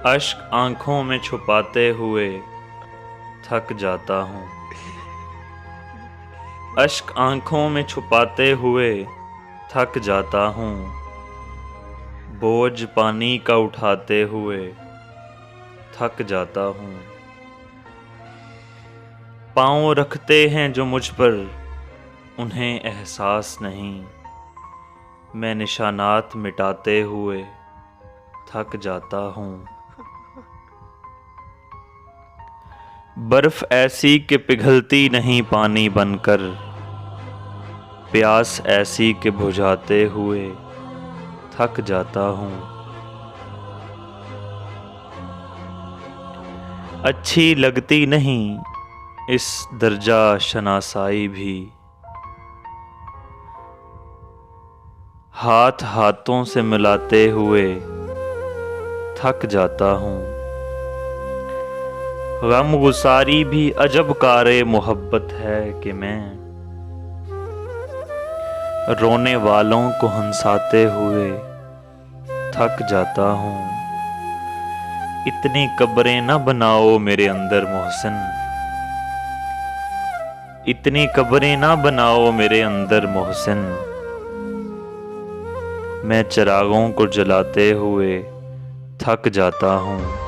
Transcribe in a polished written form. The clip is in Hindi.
अश्क आँखों में छुपाते हुए थक जाता हूँ। अश्क आँखों में छुपाते हुए थक जाता हूँ। बोझ पानी का उठाते हुए थक जाता हूँ। पाँव रखते हैं जो मुझ पर उन्हें एहसास नहीं। मैं निशानात मिटाते हुए थक जाता हूँ। बर्फ ऐसी कि पिघलती नहीं पानी बनकर, प्यास ऐसी कि बुझाते हुए थक जाता हूँ। अच्छी लगती नहीं इस दर्जा शनासाई भी, हाथ हाथों से मिलाते हुए थक जाता हूँ। गम गुसारी भी अजब कारे मोहब्बत है कि मैं रोने वालों को हंसाते हुए थक जाता हूँ। इतनी कब्रें न बनाओ मेरे अंदर मोहसिन, इतनी कब्रें न बनाओ मेरे अंदर मोहसिन। मैं चिरागों को जलाते हुए थक जाता हूँ।